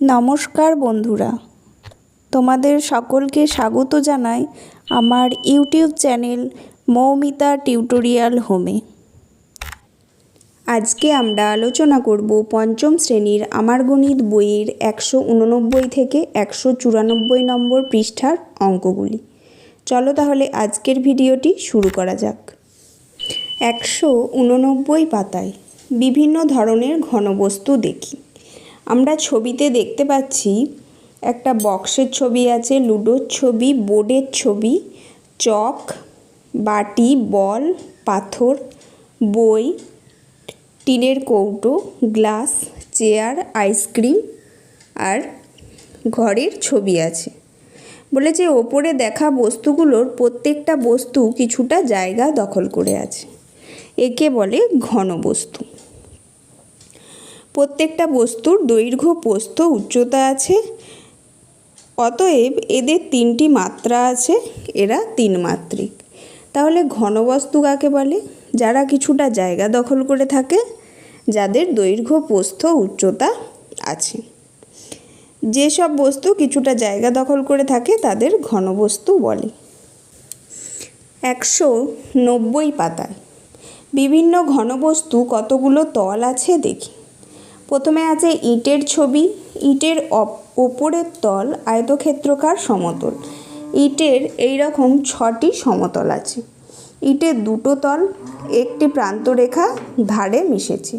নমস্কার বন্ধুরা, তোমাদের সকলকে স্বাগত জানাই আমার ইউটিউব চ্যানেল মৌমিতা টিউটোরিয়াল হোমে। আজকে আমরা আলোচনা করব পঞ্চম শ্রেণীর আমার গণিত বইয়ের 189 থেকে 194 নম্বর পৃষ্ঠার অঙ্কগুলি। চলো তাহলে আজকের ভিডিওটি শুরু করা যাক। 189 পাতায় বিভিন্ন ধরনের ঘনবস্তু দেখি। আমরা ছবিতে দেখতে পাচ্ছি একটা বক্সের ছবি আছে, লুডোর ছবি, বোর্ডের ছবি, চক, বাটি, বল, পাথর, বই, টিনের কৌটো, গ্লাস, চেয়ার, আইসক্রিম আর ঘরের ছবি আছে। বলেছে ওপরে দেখা বস্তুগুলোর প্রত্যেকটা বস্তু কিছুটা জায়গা দখল করে আছে। একে বলে ঘনবস্তু। প্রত্যেকটা বস্তুর দৈর্ঘ্য, প্রস্থ, উচ্চতা আছে। অতএব এদের তিনটি মাত্রা আছে, এরা তিনমাত্রিক। তাহলে ঘনবস্তু কাকে বলে? যারা কিছুটা জায়গা দখল করে থাকে, যাদের দৈর্ঘ্য, প্রস্থ, উচ্চতা আছে। যেসব বস্তু কিছুটা জায়গা দখল করে থাকে তাদের ঘনবস্তু বলে। 190 পাতায় বিভিন্ন ঘনবস্তু কতগুলো তল আছে দেখি। প্রথমে আছে ইটের ছবি। ইটের ওপরের তল আয়তক্ষেত্রাকার সমতল। ইটের এই রকম 6টি সমতল আছে। ইটের দুটো তল, একটি প্রান্তরেখা ধারে মিশেছে।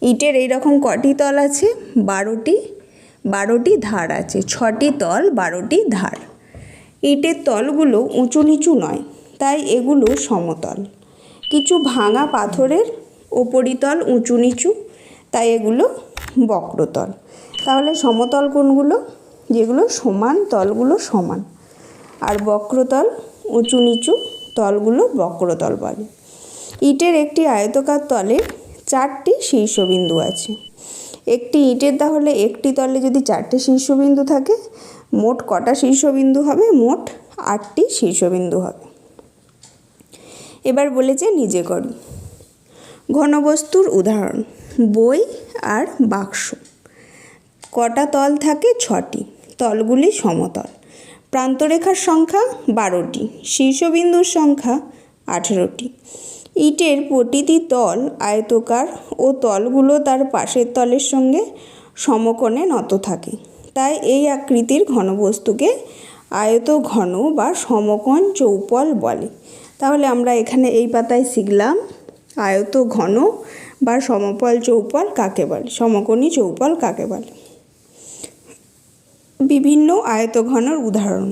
ইটের এই রকম কটি তল আছে? 12টি ধার আছে। 6টি তল, 12টি ধার। ইটের তলগুলো উঁচু নিচু নয়, তাই এগুলো সমতল। কিছু ভাঙা পাথরের উপরিতল উঁচু নিচু, তাই এগুলো বক্রতল। তাহলে সমতল কোনগুলো? যেগুলো সমান, তলগুলো সমান। আর বক্রতল, উঁচু নিচু তলগুলো বক্রতল বলে। ইটের একটি আয়তাকার তলে 4টি শীর্ষবিন্দু আছে। একটি ইটের তাহলে একটি তলে যদি 4টি শীর্ষবিন্দু থাকে, মোট কটা শীর্ষবিন্দু হবে? মোট 8টি শীর্ষবিন্দু হবে। এবার বলেছে নিজে করো। ঘনবস্তুর উদাহরণ: বই আর বাক্স। কটা তল থাকে? 6টি। তলগুলি সমতল। প্রান্তরেখার সংখ্যা 12টি। শীর্ষবিন্দুর সংখ্যা 18টি। ইটের প্রতিটি তল আয়তাকার ও তলগুলো তার পাশের তলের সঙ্গে সমকোণে নত থাকে, তাই এই আকৃতির ঘনবস্তুকে আয়তঘন বা সমকোণ চৌপল বলে। তাহলে আমরা এখানে এই পাতায় শিখলাম আয়তঘন বা সমপল চৌপল কাকে বলে, সমকোণী চৌপল কাকে বলে। বিভিন্ন আয়তঘনের উদাহরণ: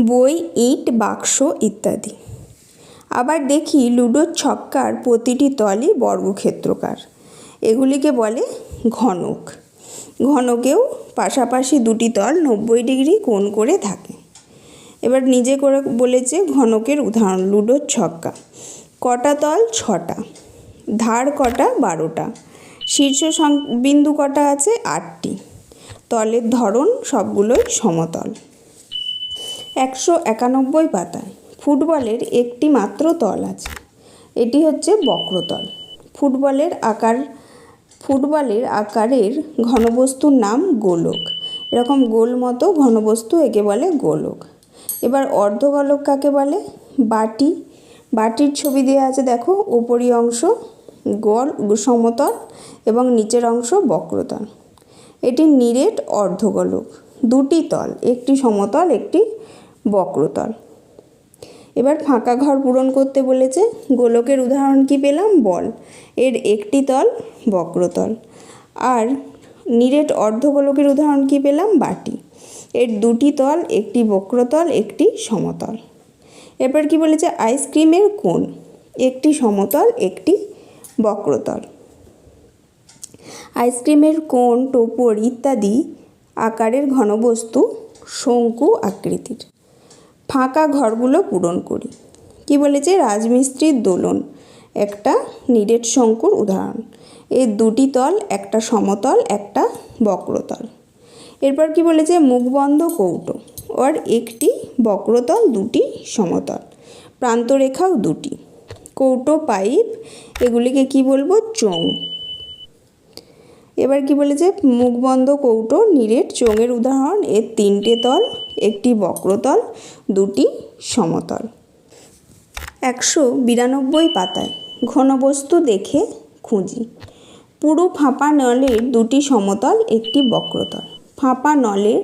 বই, ইট, বাক্স ইত্যাদি। আবার দেখি লুডোর ছক্কার প্রতিটি তলই বর্গক্ষেত্রাকার। এগুলিকে বলে ঘনক। ঘনকেও পাশাপাশি দুটি তল 90 ডিগ্রি কোণ করে থাকে। এবার নিজে করে বলেছে ঘনকের উদাহরণ: লুডোর ছক্কা। কটা তল? 6টা। ধার কটা? 12টা। শীর্ষ বিন্দু কটা আছে? 8টি। তলের ধরন সবগুলোই সমতল। 191 পাতায় ফুটবলের একটি মাত্র তল আছে। এটি হচ্ছে বক্রতল। ফুটবলের আকারের ঘনবস্তুর নাম গোলক। এরকম গোল মতো ঘনবস্তু একে বলে গোলক। এবার অর্ধগোলক কাকে বলে? বাটি। বাটির ছবি দেওয়া আছে, দেখো। উপরি অংশ গোল সমতল এবং নিচের অংশ বক্রতল। এটি নিরেট অর্ধগোলক। দুটি তল, একটি সমতল, একটি বক্রতল। এবার ফাঁকা ঘর পূরণ করতে বলেছে। গোলকের উদাহরণ কি পেলাম? বল। এর একটি তল বক্রতল। আর নিরেট অর্ধগোলকের উদাহরণ কি পেলাম? বাটি। এর দুটি তল, একটি বক্রতল, একটি সমতল। এরপর কি বলেছে? আইসক্রিমের কোণ। একটি সমতল, একটি বক্রতল। আইসক্রিমের কোণ, টোপর ইত্যাদি আকারের ঘনবস্তু শঙ্কু আকৃতির। ফাঁকা ঘরগুলো পূরণ করি। কি বলেছে? রাজমিস্ত্রির দোলন একটা নিরেট শঙ্কুর উদাহরণ। এর দুটি তল, একটা সমতল, একটা বক্রতল। এরপর কি বলেছে? মুখবন্ধ কৌটো। ওর একটি বক্রতল, দুটি সমতল। প্রান্তরেখাও দুটি। কৌটো, পাইপ এগুলিকে কি বলবো? চোঙ। এবার কি বলেছে, মুখবন্ধ কৌটো নিরেট চোঙের উদাহরণ, এর 3টে তল, একটি বক্রতল, 2টি সমতল। 192 পাতায় ঘনবস্তু দেখে খুঁজি। পুরো ফাঁপা নলের 2টি সমতল, একটি বক্রতল। ফাঁপা নলের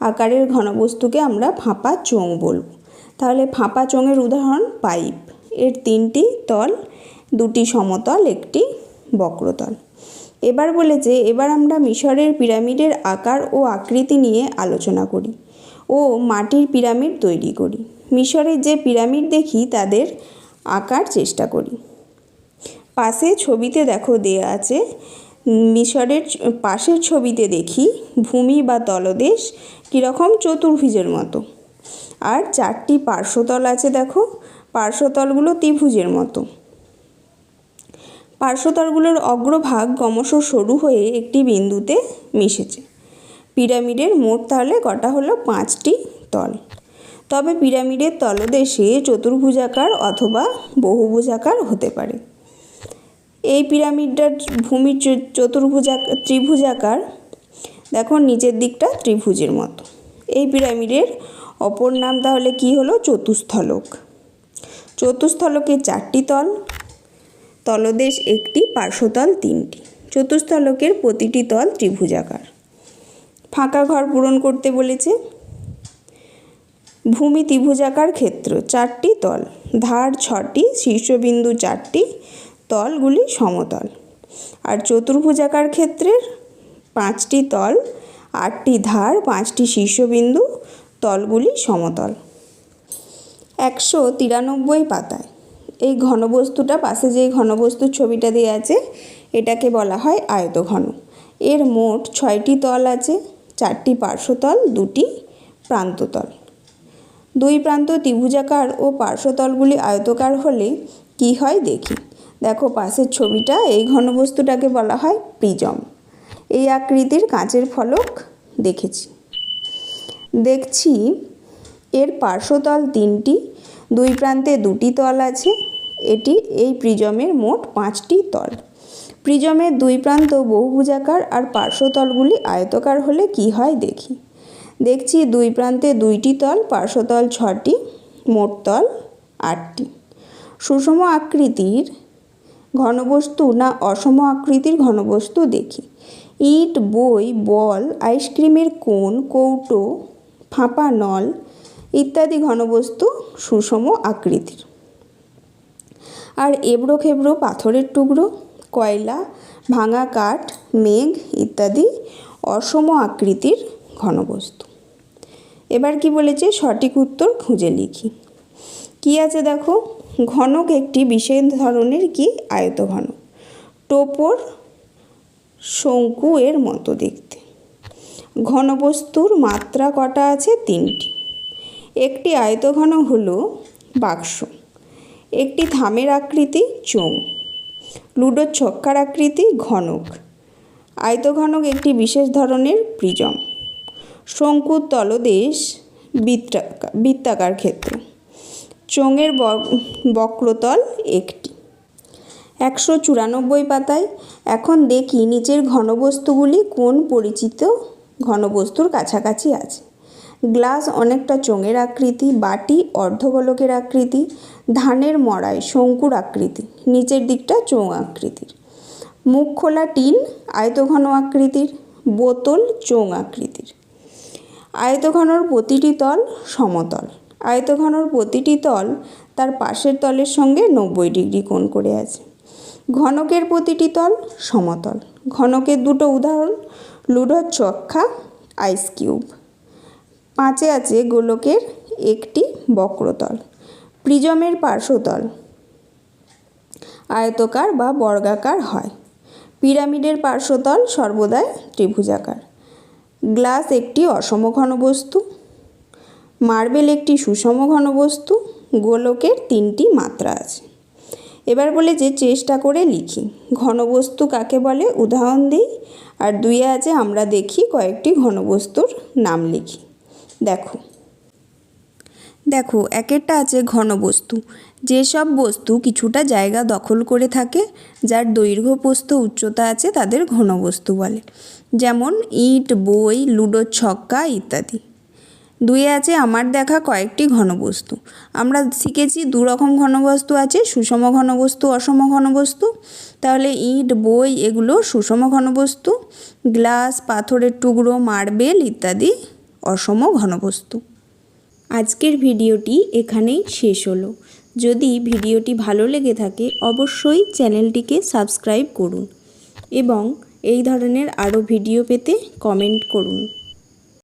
আকারের ঘনবস্তুকে আমরা ফাঁপা চোঙ বলব। তাহলে ফাঁপা চোঙের উদাহরণ পাইপ, এর 3টি তল, 2টি সমতল, একটি বক্রতল। এবার বলেছে, এবার আমরা মিশরের পিরামিডের আকার ও আকৃতি নিয়ে আলোচনা করি ও মাটির পিরামিড তৈরি করি। মিশরের যে পিরামিড দেখি তাদের আঁকার চেষ্টা করি। পাশে ছবিতে দেখো দেয়া আছে, মিশরের পাশের ছবিতে দেখি ভূমি বা তলদেশ কীরকম চতুর্ভুজের মতো, আর 4টি পার্শ্বতল আছে। দেখো পার্শ্বতলগুলো ত্রিভুজের মতো। পার্শ্বতলগুলোর অগ্রভাগ ক্রমশ সরু হয়ে একটি বিন্দুতে মিশেছে। পিরামিডের মোট তাহলে কটা হলো, 5টি তল। তবে পিরামিডের তলদেশে চতুর্ভুজাকার অথবা বহুভুজাকার হতে পারে। এই পিরামিডটার ভূমির ত্রিভুজাকার, দেখো নিচের দিকটা ত্রিভুজের মতো। এই পিরামিডের অপর নাম তাহলে কি হলো, চতুস্থলক। চতুস্থলকের 4টি তল, তলদেশ 1টি, পার্শ্বতল 3টি। চতুস্থলকের প্রতিটি তল ত্রিভুজাকার। ফাঁকা ঘর পূরণ করতে বলেছে। ভূমি ত্রিভুজাকার ক্ষেত্র, 4টি তল, ধার 6টি, শীর্ষবিন্দু 4টি, তলগুলি সমতল। আর চতুর্ভুজাকার ক্ষেত্রের 5টি তল, 8টি ধার, 5টি শীর্ষবিন্দু, তলগুলি সমতল। 193 পাতায় এই ঘনবস্তুটা, পাশে যে ঘনবস্তুর ছবিটা দেওয়া আছে এটাকে বলা হয় আয়তঘন। এর মোট 6টি তল আছে, 4টি পার্শ্বতল, 2টি প্রান্ততল। 2 প্রান্ত ত্রিভুজাকার ও পার্শ্বতলগুলি আয়তকার হলে কি হয় দেখি। দেখো পাশের ছবিটা, এই ঘনবস্তুটাকে বলা হয় প্রিজম। এই আকৃতির কাঁচের ফলক দেখছি এর পার্শ্বতল 3টি, 2 প্রান্তে 2টি তল আছে। এই প্রিজমের মোট 5টি তল। প্রিজমের 2 প্রান্ত বহুভুজাকার আর পার্শ্বতলগুলি আয়তকার হলে কি হয় দেখি। দেখছি 2 প্রান্তে 2টি তল, পার্শ্বতল 6টি, মোট তল 8টি। সুষম আকৃতির ঘনবস্তু না অসম আকৃতির ঘনবস্তু দেখি। ইট, বই, বল, আইসক্রিমের কোন, কৌটো, ফাঁপা নল ইত্যাদি ঘনবস্তু সুষম আকৃতির। আর এবড়ো খেবড়ো পাথরের টুকরো, কয়লা, ভাঙা কাঠ, মেঘ ইত্যাদি অসম আকৃতির ঘনবস্তু। এবার কি বলেছে, সঠিক উত্তর খুঁজে লিখি। কি আছে দেখো, ঘনক একটি বিশেষ ধরনের কি আয়তঘন, টোপর শঙ্কু এর মতো দেখতে। ঘনবস্তুর মাত্রা কটা আছে, 3টি। একটি আয়তঘন হলো বাক্স, একটি থামের আকৃতি চোঙ, লুডোর ছক্কার আকৃতি ঘনক, আয়তঘনক একটি বিশেষ ধরনের প্রিজম, শঙ্কুর তলদেশ বৃত্তাকার ক্ষেত্র, চোঙের বক্রতল 1টি। 194 পাতায় এখন দেখি নিচের ঘনবস্তুগুলি কোন পরিচিত ঘনবস্তুর কাছাকাছি আছে। গ্লাস অনেকটা চোঙের আকৃতি, বাটি অর্ধগোলকের আকৃতি, ধানের মড়াই শঙ্কুর আকৃতি, নিচের দিকটা চোঙ আকৃতির। মুখ খোলা টিন আয়তঘন আকৃতির, বোতল চোঙ আকৃতির। আয়তঘনর প্রতিটি তল সমতল। আয়তঘনর প্রতিটি তল তার পাশের তলের সঙ্গে 90 ডিগ্রি কোণ করে আছে। ঘনকের প্রতিটি তল সমতল। ঘনকের 2টো উদাহরণ, লুডোর ছক্কা, আইস কিউব। 5 আছে গোলকের একটি বক্রতল। প্রিজমের পার্শ্বতল আয়তকার বা বর্গাকার হয়। পিরামিডের পার্শ্বতল সর্বদাই ত্রিভুজাকার। গ্লাস একটি অসম ঘনবস্তু, মার্বেল একটি সুষম ঘনবস্তু, গোলকের 3টি মাত্রা আছে। এবার বলে যে চেষ্টা করে লিখি। ঘনবস্তু কাকে বলে উদাহরণ দিই, আর 2 আছে আমরা দেখি কয়েকটি ঘনবস্তুর নাম লিখি। দেখো একেরটা আছে ঘনবস্তু, যেসব বস্তু কিছুটা জায়গা দখল করে থাকে, যার দৈর্ঘ্য প্রস্থ উচ্চতা আছে, তাদের ঘনবস্তু বলে। যেমন ইট, বই, লুডোর ছক্কা ইত্যাদি। 2 আছে আমার দেখা কয়েকটি ঘনবস্তু। আমরা শিখেছি দু রকম ঘনবস্তু আছে, সুষম ঘনবস্তু, অসম ঘনবস্তু। তাহলে ইট, বই এগুলো সুষম ঘনবস্তু, গ্লাস, পাথরের টুকরো, মার্বেল ইত্যাদি অসম ঘনবস্তু। আজকের ভিডিওটি এখানেই শেষ হলো। যদি ভিডিওটি ভালো লেগে থাকে অবশ্যই চ্যানেলটিকে সাবস্ক্রাইব করুন এবং এই ধরনের আরও ভিডিও পেতে কমেন্ট করুন।